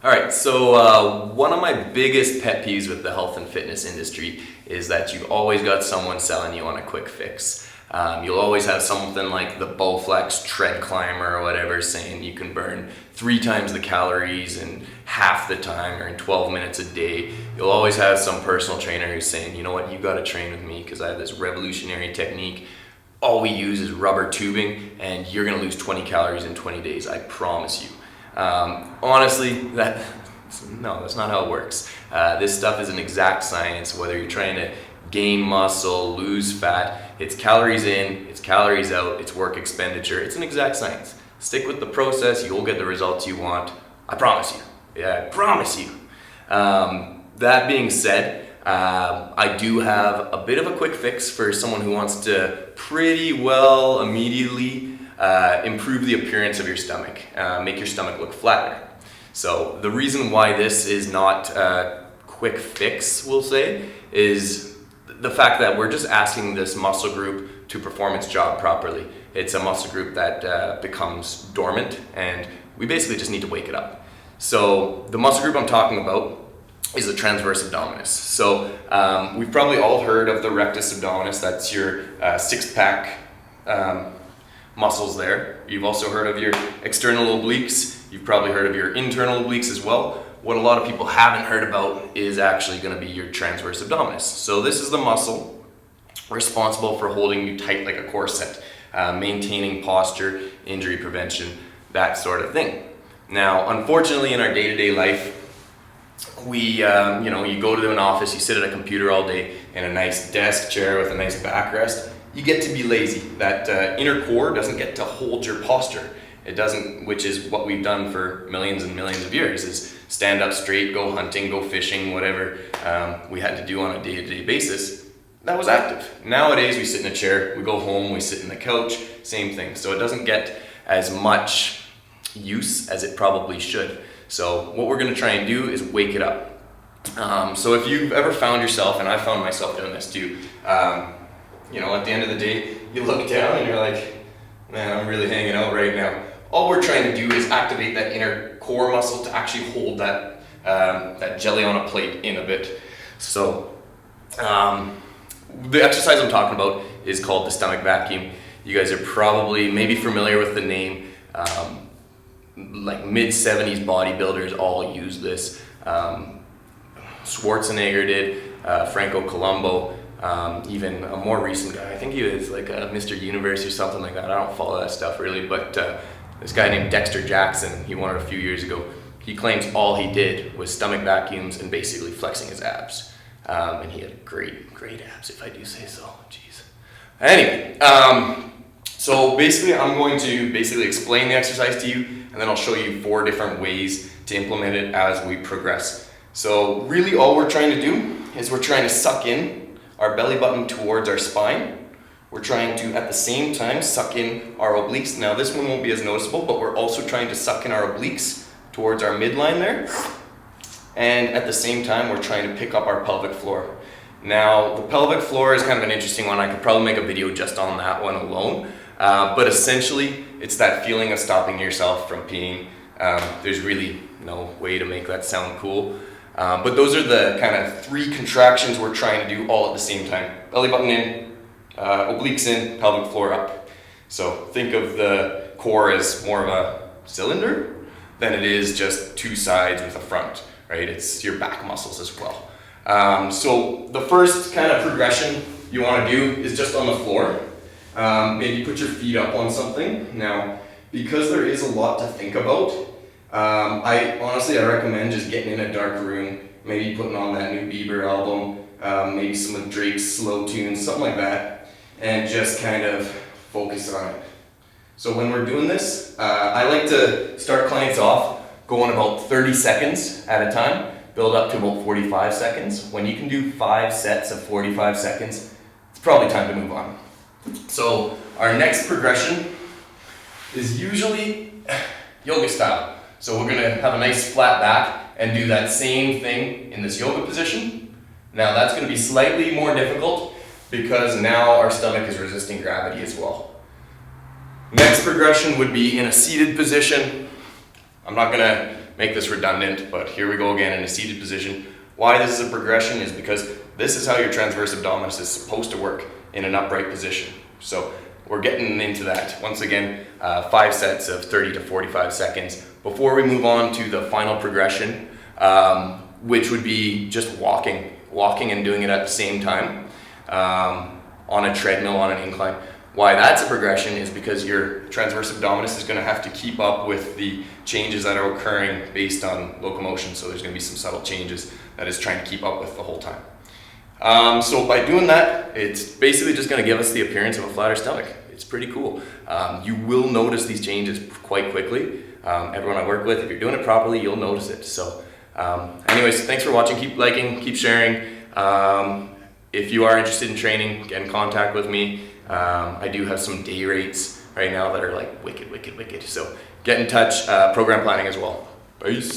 All right, so one of my biggest pet peeves with the health and fitness industry is that you've always got someone selling you on a quick fix. You'll always have something like the Bowflex tread climber or whatever saying you can burn 3 times the calories in half the time or in 12 minutes a day. You'll always have some personal trainer who's saying, you know what, you gotta train with me because I have this revolutionary technique. All we use is rubber tubing and you're gonna lose 20 calories in 20 days, I promise you. Honestly, that's not how it works. This stuff is an exact science, whether you're trying to gain muscle, lose fat, it's calories in, it's calories out, it's work expenditure, it's an exact science. Stick with the process, you'll get the results you want, I promise you. Yeah, I promise you. That being said, I do have a bit of a quick fix for someone who wants to pretty well immediately improve the appearance of your stomach, make your stomach look flatter. So the reason why this is not a quick fix, we'll say, is the fact that we're just asking this muscle group to perform its job properly. It's a muscle group that becomes dormant and we basically just need to wake it up. So the muscle group I'm talking about is the transverse abdominis. So we've probably all heard of the rectus abdominis, that's your six-pack muscles there. You've also heard of your external obliques. You've probably heard of your internal obliques as well. What a lot of people haven't heard about is actually going to be your transverse abdominis. So this is the muscle responsible for holding you tight like a corset, maintaining posture, injury prevention, that sort of thing. Now, unfortunately, in our day-to-day life, we, you go to an office, you sit at a computer all day in a nice desk chair with a nice backrest. You get to be lazy. That inner core doesn't get to hold your posture. It doesn't, which is what we've done for millions and millions of years, is stand up straight, go hunting, go fishing, whatever we had to do on a day-to-day basis. That was active. Nowadays, we sit in a chair, we go home, we sit in the couch, same thing. So it doesn't get as much use as it probably should. So what we're gonna try and do is wake it up. So if you've ever found yourself, and I found myself doing this too, at the end of the day, you look down and you're like, man, I'm really hanging out right now. All we're trying to do is activate that inner core muscle to actually hold that jelly on a plate in a bit. So the exercise I'm talking about is called the stomach vacuum. You guys are probably maybe familiar with the name. Like mid-70s bodybuilders all use this. Schwarzenegger did, Franco Columbu, even a more recent guy, I think he was like a Mr. Universe or something like that. I don't follow that stuff really, but this guy named Dexter Jackson, he won it a few years ago. He claims all he did was stomach vacuums and basically flexing his abs. And he had great abs, if I do say so. Jeez. Anyway, so basically I'm going to explain the exercise to you, and then I'll show you 4 different ways to implement it as we progress. So really all we're trying to do is we're trying to suck in our belly button towards our spine. We're trying to, at the same time, suck in our obliques. Now this one won't be as noticeable, but we're also trying to suck in our obliques towards our midline there. And at the same time, we're trying to pick up our pelvic floor. Now, the pelvic floor is kind of an interesting one. I could probably make a video just on that one alone. But essentially, it's that feeling of stopping yourself from peeing. There's really no way to make that sound cool. But those are the kind of 3 contractions we're trying to do all at the same time. Belly button in, obliques in, pelvic floor up. So think of the core as more of a cylinder than it is just 2 sides with a front, right? It's your back muscles as well. So the first kind of progression you want to do is just on the floor. Maybe put your feet up on something. Now, because there is a lot to think about, I recommend just getting in a dark room, maybe putting on that new Bieber album, maybe some of Drake's slow tunes, something like that, and just kind of focus on it. So when we're doing this, I like to start clients off going about 30 seconds at a time, build up to about 45 seconds. When you can do 5 sets of 45 seconds, it's probably time to move on. So our next progression is usually yoga style. So we're gonna have a nice flat back and do that same thing in this yoga position. Now that's gonna be slightly more difficult because now our stomach is resisting gravity as well. Next progression would be in a seated position. I'm not gonna make this redundant, but here we go again in a seated position. Why this is a progression is because this is how your transverse abdominis is supposed to work in an upright position. So we're getting into that. Once again, 5 sets of 30 to 45 seconds before we move on to the final progression, which would be just walking and doing it at the same time on a treadmill, on an incline. Why that's a progression is because your transverse abdominis is going to have to keep up with the changes that are occurring based on locomotion. So there's going to be some subtle changes that it's trying to keep up with the whole time. So by doing that, it's basically just going to give us the appearance of a flatter stomach. It's pretty cool. You will notice these changes quite quickly. Everyone I work with, if you're doing it properly, you'll notice it. So anyways, thanks for watching. Keep liking, keep sharing. If you are interested in training, get in contact with me. I do have some day rates right now that are like wicked. So get in touch, program planning as well. Peace.